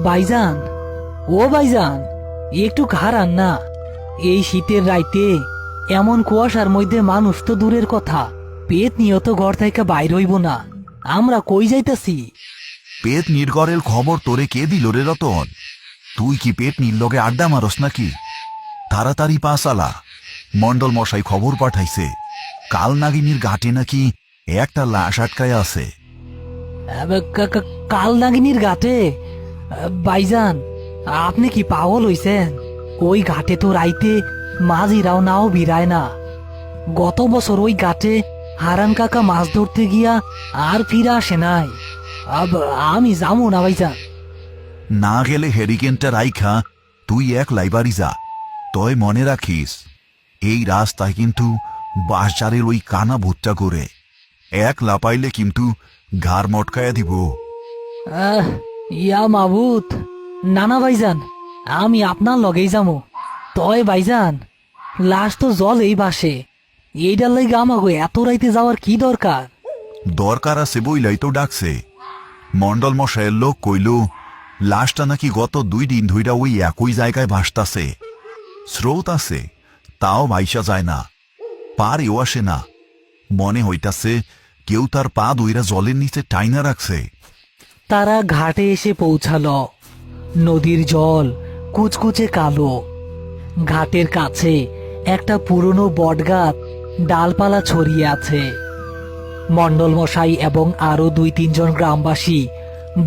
ভাইজান, ও ভাইজান, একটু খারান না। এই শীতের রাইতে এমন কুয়াশার মধ্যে মানুষ তো দূরের কথা, পেট নিয়ে তো ঘর থেকে বাইর হইব না। আমরা কই যাইতাছি? পেট নির্গরের খবর তোরে কে দিল রে রতন? তুই কি পেট নির্লগে আড্ডা মারস নাকি? তাড়াতাড়ি পাসালা, মন্ডল মশাই খবর পাঠাইছে কাল নাগিনীর ঘাটে নাকি একটা লাশ আটকায় আছে। কাল নাগিনীর ঘাটে? ভাইজান, আপনি কি পাগল হইছেন? ওই ঘাটে তো রাইতে মাঝিরাও নাও ভিড়ায় না। গত বছর ওই ঘাটে হারান কাকা মাছ ধরতে গিয়া আর ফিরে আসে নাই। আমি যাবো না ভাইজান। না গেলে হেরিকেনটা রাইখা তুই এক লাইবারি যা। তয় মনে রাখিস, এই রাস্তায় কিন্তু বাঁশঝাড়ের ওই কানা ভুট্টা করে এক লাপাইলে কিন্তু ঘাড় মটকায়া দিব। ইয়া মাবুত, নানা ভাইজান, আমি আপনার লগেই যাবো। তয় ভাইজান, লাশ তো জলেই ভাসে, এইটার লাগে আমাকে এত রাইতে যাওয়ার কি দরকার? দরকার আছে বইলাই তো ডাকছে। মন্ডল মশাইয়ের লোক কইল লাশটা নাকি গত 2 দিন ধইরা ওই একই জায়গায় ভাসতাছে। স্রোত আছে, তাও ভাইসা যায় না, পারেও আসে না। মনে হইতাছে কেউ তার পা দইরা জলের নিচে টাইনা রাখছে। তারা ঘাটে এসে পৌঁছালো। নদীর জল কুচকুচে কালো। ঘাটের কাছে একটা পুরনো বটগাছ ডালপালা ছড়িয়ে আছে। মন্ডল মশাই এবং আরো 2-3 জন গ্রামবাসী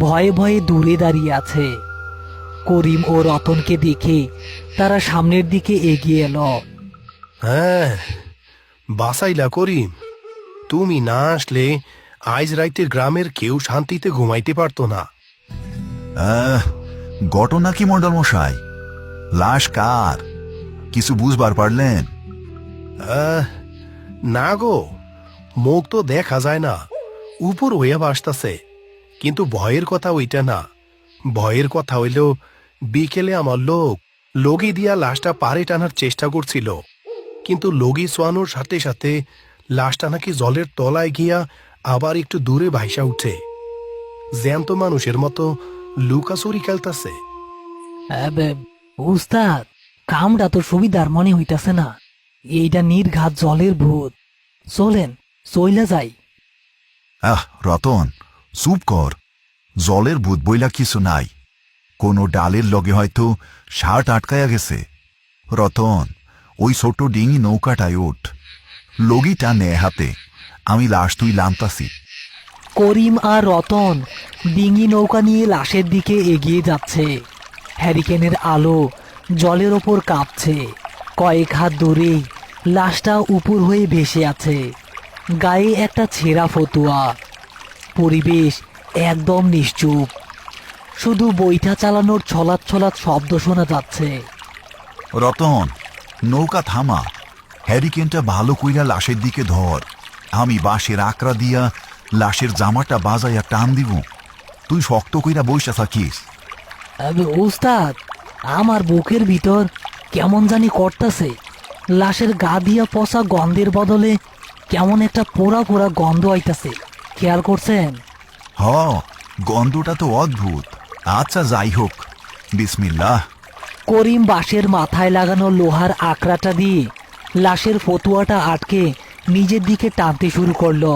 ভয়ে ভয়ে দূরে দাঁড়িয়ে আছে। করিম ও রতনকে দেখে তারা সামনের দিকে এগিয়ে এলো। হ্যাঁ, বাসাইলা করিম, তুমি না আসলে আজ রাইতে গ্রামের কেউ শান্তিতে ঘুমাইতে পারতো না। ঘটনা কি মন্ডল মশাই? লাশ কার? কিছু বুঝবার পারলেন? না গো, মুখ তো দেখা যায় না, উপর হইয়া ভাসতাছে। কিন্তু ভয়ের কথা ওইটা না। ভয়ের কথা হইল বিকেলে আমার লগি দিয়া লাশটা পারে টানার চেষ্টা করছিল, কিন্তু লগি সোয়ানোর সাথে সাথে লাশটা নাকি জলের তলায় গিয়া আবার একটু দূরে ভাইসা উঠে, জ্যান্ত মানুষের মতো লুকাচুরি খেলতাছে। উস্তাদ, কামটা তো সুবিধার মনে হইতাছে না। এইটা নির্ঘাত জলের ভূত। চলেন, চইলা যাই। রতন, চুপ কর। জলের ভূত বইলা কিছু নাই। কোনো ডালের লগে হয়তো শার্ট আটকায়া গেছে। রতন, ওই ছোট ডিঙি নৌকাটায় ওঠ, লগিটা নে হাতে, আমি লাশ তুই লামতাছি। করিম আর রতন ডিঙি নৌকা নিয়ে লাশের দিকে এগিয়ে যাচ্ছে। হ্যারিকেনের আলো জলের ওপর কাঁপছে। কয়েক হাত দূরে লাশটা উপর হয়ে ভেসে আছে, গায়ে একটা ছেঁড়া ফতুয়া। পরিবেশ একদম নিশ্চুপ, শুধু বৈঠা চালানোর ছলাৎ ছলাৎ শব্দ শোনা যাচ্ছে। রতন, নৌকা থামা, হ্যারিকেনটা ভালো কইরা লাশের দিকে ধর। আমি বাঁশের আকড়া দিয়া লাশের জামাটা বাজাইয়া টান দিব, তুই শক্ত কইরা বইসা থাকিস। উস্তাদ, আমার বুকের ভিতর কেমন জানি করতাছে। লাশের গা দিয়া পচা গন্ধের বদলে কেমন একটা পোড়া পোড়া গন্ধ আইতাছে, খেয়াল করছেন? গন্ধটা তো অদ্ভুত। আচ্ছা, যাই হোক, বিসমিল্লাহ। করিম বাঁশের মাথায় লাগানো লোহার আকড়াটা দিয়ে লাশের ফতুয়াটা আটকে নিজের দিকে টানতে শুরু করলো।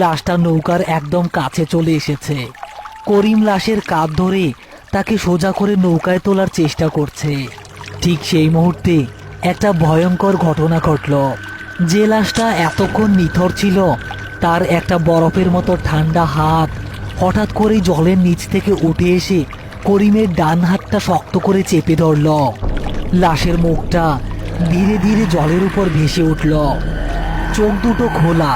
লাশটা নৌকার একদম কাছে চলে এসেছে। করিম লাশের কাঁধ ধরে তাকে সোজা করে নৌকায় তোলার চেষ্টা করছে। ঠিক সেই মুহূর্তে একটা ভয়ঙ্কর ঘটনা ঘটল। যে লাশটা এতক্ষণ নিথর ছিল, তার একটা বরফের মতো ঠান্ডা হাত হঠাৎ করেই জলের নিচ থেকে উঠে এসে করিমের ডান হাতটা শক্ত করে চেপে ধরল। লাশের মুখটা ধীরে ধীরে জলের উপর ভেসে উঠল। চোখ দুটো খোলা,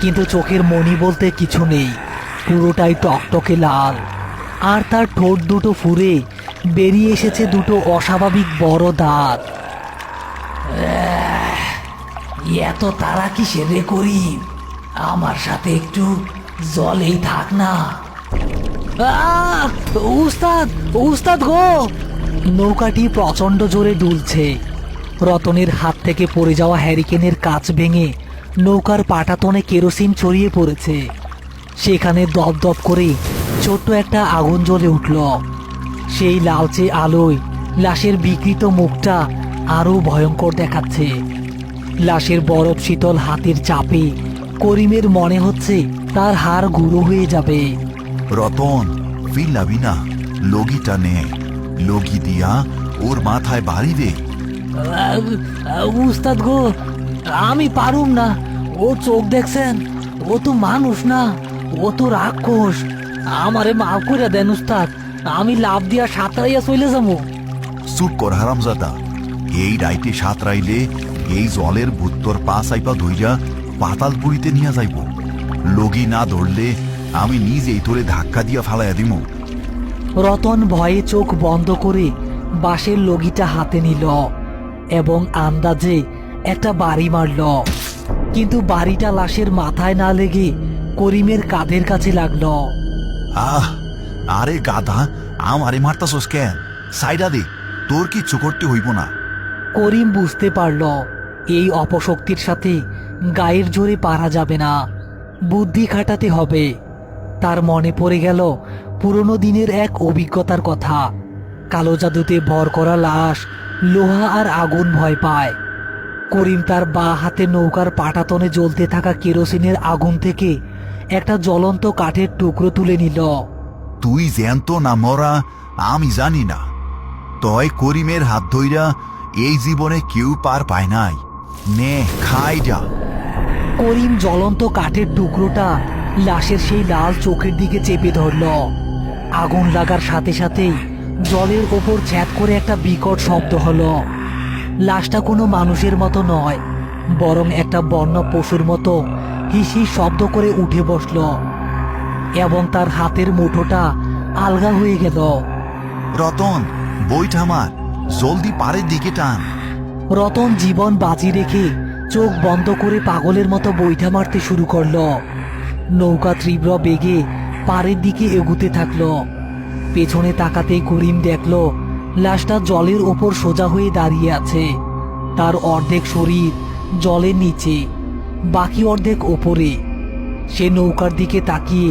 কিন্তু চোখের মনি বলতে কিছু নেই, পুরোটাই টকটকে লাল। আর তার ঠোঁট দুটো ফুঁড়ে বেরিয়ে এসেছে দুটো অস্বাভাবিক বড় দাঁত। এত তারা কিসের রে করিম? আমার সাথে একটু জলেই থাক না। উস্তাদ, উস্তাদ গো! নৌকাটি প্রচন্ড জোরে দুলছে। রতনের হাত থেকে পড়ে যাওয়া হ্যারিকেনের কাঁচ ভেঙে নৌকার পাটাতনে কেরোসিন ছড়িয়ে পড়েছে। সেখানে দপদপ করে ছোট্ট একটা আগুন জ্বলে উঠল। সেই লালচে আলোয় লাশের বিকৃত মুখটা আরো ভয়ঙ্কর দেখাচ্ছে। লাশের বরফ শীতল হাতের চাপে করিমের মনে হচ্ছে তার হাড় গুঁড়ো হয়ে যাবে। রতন ফিল্লাবি না, লগিটা নে, লগি দিয়া ওর মাথায় বাড়ি দে। উস্তাদ গো, আমি পারুম না। ও চোখ দেখছেন, ও তো মানুষ না, ও তো রাক্ষস। আমারে মাফ করে দেন উস্তাদ, আমি লাভ দিয়া সাঁতরাইয়া চলে যাবো। চুপ কর হারামজাদা, এই রাইতে সাঁতরাইলে এই জলের ভুত্তর পা চাইপা ধইরা পাতালপুরিতে নিয়ে যাইব। লগি না ধরলে আমি নিজেই তোরে ধাক্কা দিয়া ফালাইয়া দিমু। রতন ভয়ে চোখ বন্ধ করে বাঁশের লগিটা হাতে নিল এবং আন্দাজে একটা বাড়ি মারল। কিন্তু বাড়িটা লাশের মাথায় না লেগে করিমের কাঁধের কাছে লাগলো। আহ, আরে গাধা, আমারে মারতাছস কেন? সাইডা দে, তোর কিচ্ছু করতে হইব না। করিম বুঝতে পারল এই অপশক্তির সাথে গায়ের জোরে পারা যাবে না, বুদ্ধি খাটাতে হবে। তার মনে পড়ে গেল পুরনো দিনের এক অভিজ্ঞতার কথা। কালো জাদুতে ভর করা লাশ লোহা আর আগুন ভয় পায়। করিম তার বাঁ হাতে নৌকার পাটাতনে জ্বলতে থাকা কেরোসিনের আগুন থেকে একটা জ্বলন্ত কাঠের টুকরো তুলে নিল। তুই জ্যান্ত না মরা আমি জানি না, তয় করিমের হাত ধইরা এই জীবনে কেউ পার পায় নাই। নে, খাই যা। করিম জ্বলন্ত কাঠের টুকরোটা লাশের সেই লাল চোখের দিকে চেপে ধরল। আগুন লাগার সাথে সাথেই জলের ওপর ছ্যাদ করে একটা বিকট শব্দ হলো। লাশটা কোনো মানুষের মতো নয়, বরং একটা বন্য পশুর মতো হিসি শব্দ করে উঠে বসল এবং তার হাতের মুঠোটা আলগা হয়ে গেল। রতন, বইটা আমার, জলদি পাড়ের দিকে টান। রতন জীবন বাজি রেখে চোখ বন্ধ করে পাগলের মতো বৈঠা মারতে শুরু করলো। নৌকা তীব্র বেগে পাড়ের দিকে এগুতে থাকলো। পেছনে তাকাতেই করিম দেখল লাশটা জলের ওপর সোজা হয়ে দাঁড়িয়ে আছে। তার অর্ধেক শরীর জলের নিচে, বাকি অর্ধেক ওপরে। সে নৌকার দিকে তাকিয়ে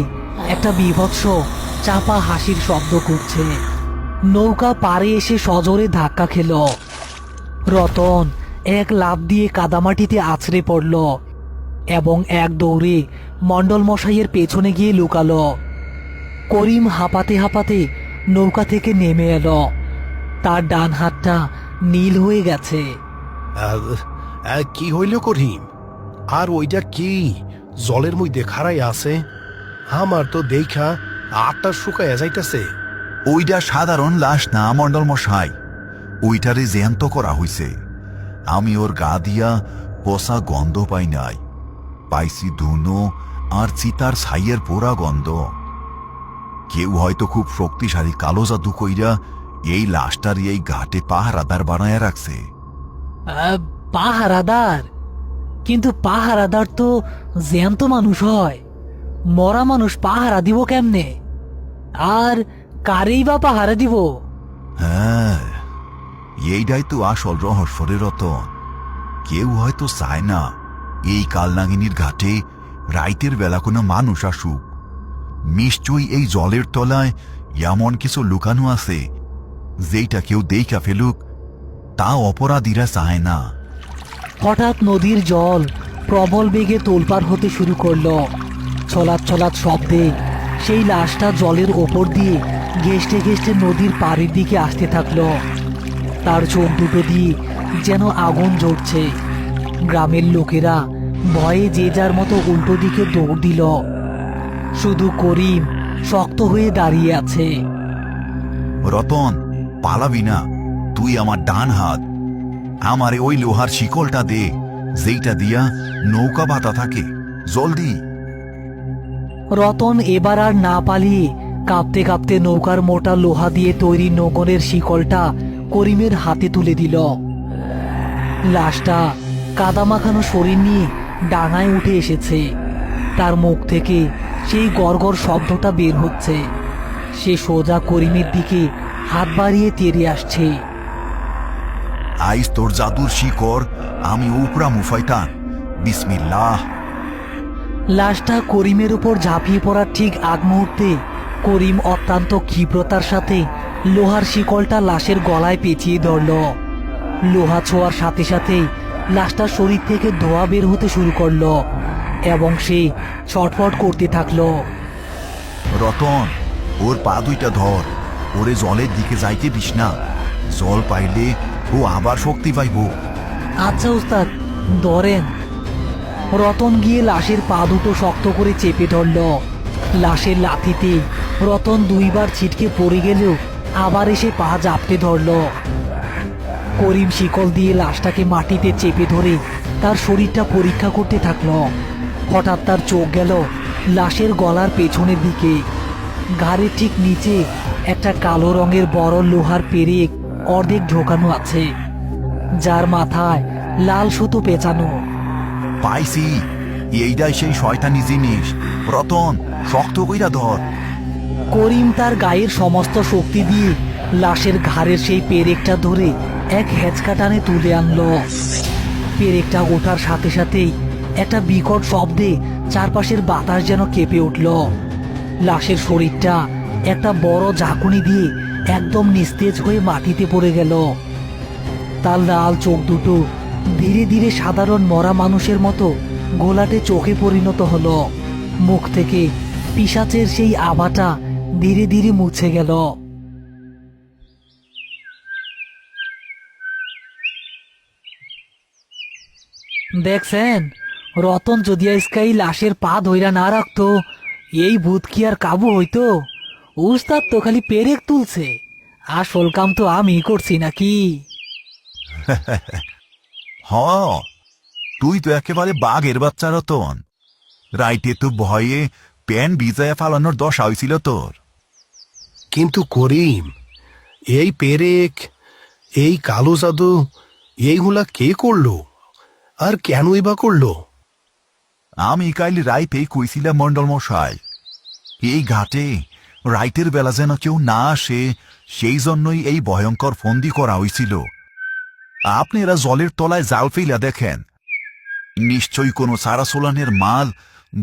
একটা বীভৎস চাপা হাসির শব্দ করছে। নৌকা পাড়ে এসে সজোরে ধাক্কা খেল। রতন এক লাফ দিয়ে কাদামাটিতে আছড়ে পড়ল এবং এক দৌড়ে মণ্ডল মশাইয়ের পেছনে গিয়ে লুকালো। করিম হাঁপাতে হাঁপাতে নৌকা থেকে নেমে এলো। তার ডান হাতটা নীল হয়ে গেছে। কি হইল করিম? আর ওইটা কি জলের মধ্যে খাড়াই আছে? আমার তো দেখা আটটা শুকাইয়া যাইতেছে। ওইটা সাধারণ লাশ না মণ্ডল মশাই, ওইটারে জ্যান্ত করা হইছে। আমি ওর গা দিয়া পচা গন্ধ পাই নাই, পাইছি ধুনো আর চিতার ছাইয়ের পোড়া গন্ধ। কেউ হয়তো খুব শক্তিশালী কালো জাদু কইরা এই লাশটার এই ঘাটে পাহারাদার বানায় রাখছে। পাহারাদার? কিন্তু পাহারাদার তো জ্যান্ত মানুষ হয়, মরা মানুষ পাহারা দিব কেমনে? আর কারেই বা পাহারা দিব? হ্যাঁ, এইটাই তো আসল রহস্য রে রতন। কেউ হয়তো চায় না এই কালনাগিনীর ঘাটে রাইতের বেলা কোনো মানুষ আসুক। নিশ্চয়ই এই জলের তলায় এমন কিছু লুকানো আছে যেটা কেউ দেখা ফেলুক, তা অপরাধীরা চায় না। হঠাৎ নদীর জল প্রবল বেগে তোলপাড় হতে শুরু করলো। ছলাৎ ছলাৎ শব্দে সেই লাশটা জলের ওপর দিয়ে ঘেঁষতে ঘেঁষতে নদীর পাড়ের দিকে আসতে থাকলো। তার চোখ দুটো দিয়ে যেন আগুন জ্বলছে। গ্রামের লোকেরা ভয়ে যে যার মতো উল্টো দিকে দৌড় দিল। শুধু করিম শক্ত হয়ে দাঁড়িয়ে আছে। রতন, পালাবি না, তুই আমার ডান হাত। আমারে ওই লোহার শিকলটা দে, যেইটা দিয়া নৌকা বাতা থাকে। জলদি। রতন এবার আর না পালিয়ে কাঁপতে কাঁপতে নৌকার মোটা লোহা দিয়ে তৈরি নৌকনের শিকলটা করিমের হাতে তুলে দিল। লাশটা কাদামাখানো শরীর নিয়ে ডাঙায় উঠে এসেছে। তার মুখ থেকে সেই গড়গড় শব্দটা বের হচ্ছে। সে সোজা করিমের দিকে হাত বাড়িয়ে তেড়ে আসছে। আইস তোর জাদুর শিকড় আমি উপরা মুফাইতান। বিসমিল্লাহ। লাশটা করিমের উপর ঝাঁপিয়ে পড়ার ঠিক আগ মুহূর্তে করিম অত্যন্ত ক্ষিপ্রতার সাথে লোহার শিকলটা লাশের গলায় পেঁচিয়ে ধরল। লোহা ছোঁয়ার সাথে সাথেই লাশটার শরীর থেকে ধোঁয়া বের হতে শুরু করলো এবং সে ছটফট করতে থাকলো। রতন, ওর পা দুইটা ধর, ওরে জলের দিকে যাইতে দিস না। জল পাইলে ও আবার শক্তি পাইব। আচ্ছা উস্তাদ, ধরেন। রতন গিয়ে লাশের পা দুটো শক্ত করে চেপে ধরল। লাশের লাথিতে রতন দুইবার ছিটকে পড়ে গেলেও আবার এসে পা জাপটে ধরল। করিম শিকল দিয়ে লাশটাকে মাটিতে চেপে ধরে তার শরীরটা পরীক্ষা করতে থাকলো। হঠাৎ তার চোখ গেল লাশের গলার পেছনের দিকে। ঘাড়ের ঠিক নিচে একটা কালো রঙের বড় লোহার পেরেক অর্ধেক ঢোকানো আছে, যার মাথায় লাল সুতো পেঁচানো। পাইছি, এইটাই সেই শয়তানি জিনিস। রতন, শক্ত কইরা ধর। করিম তার গায়ের সমস্ত শক্তি দিয়ে লাশের ঘাড়ের সেই পেরেকটা ধরে এক হেঁচকা টানে তুলে আনলো। পেরেকটা ওঠার সাথে সাথেই একটা বিকট শব্দে চারপাশের বাতাস যেন কেঁপে উঠল। লাশের শরীরটা একটা বড় ঝাঁকুনি দিয়ে একদম নিস্তেজ হয়ে মাটিতে পড়ে গেল। তার লাল চোখ দুটো ধীরে ধীরে সাধারণ মরা মানুষের মতো ঘোলাটে চোখে পরিণত হলো। মুখ থেকে পিশাচের সেই আভাটা ধীরে ধীরে মুছে গেল। দেখছেন, রতন যদি আজকে এই লাশের পা ধইরা না রাখতো, এই ভূত কি আর কাবু হইতো? উস্তাদ তো খালি পেরেক তুলছে, আসল কাম তো আমি করছি নাকি? হ, তুই তো একেবারে বাঘের বাচ্চা রতন। রাইতে তো ভয়ে প্যান ভিজায়া ফালানোর দশা হয়েছিল তোর। কিন্তু করিম, এই পেরেক, এই কালো জাদু, এইগুলা কে করলো আর কেনই বা করলো? আমি কাইল রাইতেই কইছিলাম মন্ডল মশাই, এই ঘাটে রাইতের বেলা যেন কেউ না আসে, সেই জন্যই এই ভয়ঙ্কর ফন্দি করা হয়েছিল। আপনারা জলের তলায় জাল ফেলা দেখেন, নিশ্চয়ই কোনো সারাসোলানের মাল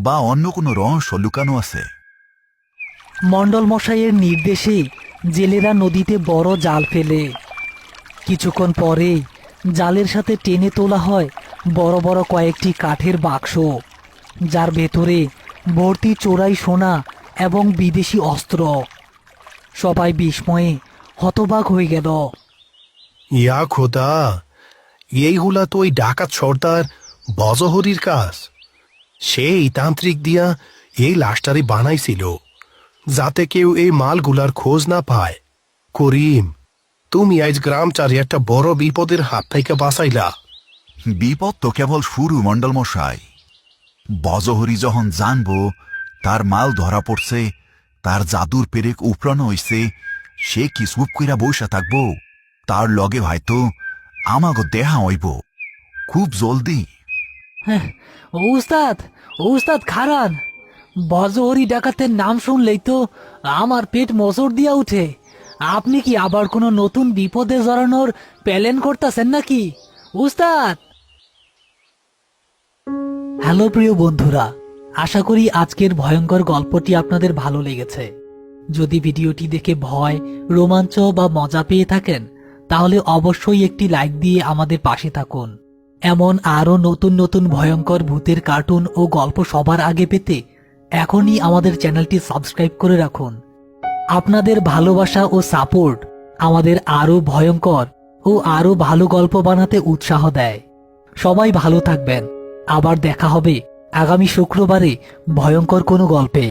বা অন্য কোনো রহস্য লুকানো আছে। মণ্ডল মশাইয়ের নির্দেশে জেলেরা নদীতে বড় জাল ফেলে। কিছুক্ষণ পরে জালের সাথে টেনে তোলা হয় বড় বড় কয়েকটি কাঠের বাক্স, যার ভেতরে ভর্তি চোরাই সোনা এবং বিদেশি অস্ত্র। সবাই বিস্ময়ে হতবাক হয়ে গেল। ইয়া খোদা, এইগুলা তো ওই ডাকাত সর্দার বজহরির কাজ। সেই তান্ত্রিক দিয়া এই লাশটারি বানাইছিল, যাতে কেউ এই মালগুলার খোঁজ না পায়। করিম, তুমি আজ গ্রাম চারি একটা বড় বিপদের হাত থেকে বাঁচাইলা। বিপদ তো কেবল শুরু মন্ডল মশাই। বজহরি যখন জানবো তার মাল ধরা পড়ছে, তার জাদুর পেরেক উপরানো হইছে, সে কি চুপ কইরা বসে থাকবো? তার লগে হয়তো আমাগো দেহা হইব খুব জলদি। হ্যাঁ, উস্তাদ, উস্তাদ খারান, বজহরি ডাকাতের নাম শুনলেই তো আমার পেট মোচড় দিয়া উঠে। আপনি কি আবার কোনো নতুন বিপদে জড়ানোর প্ল্যান করতেছেন নাকি উস্তাদ? হ্যালো প্রিয় বন্ধুরা, আশা করি আজকের ভয়ঙ্কর গল্পটি আপনাদের ভালো লেগেছে। যদি ভিডিওটি দেখে ভয়, রোমাঞ্চ বা মজা পেয়ে থাকেন, তাহলে অবশ্যই একটি লাইক দিয়ে আমাদের পাশে থাকুন। এমন আরও নতুন নতুন ভয়ঙ্কর ভূতের কার্টুন ও গল্প সবার আগে পেতে এখনই আমাদের চ্যানেলটি সাবস্ক্রাইব করে রাখুন। আপনাদের ভালোবাসা ও সাপোর্ট আমাদের আরও ভয়ঙ্কর ও আরও ভালো গল্প বানাতে উৎসাহ দেয়। সবাই ভালো থাকবেন। আবার দেখা হবে আগামী শুক্রবারে ভয়ঙ্কর কোনো গল্পে।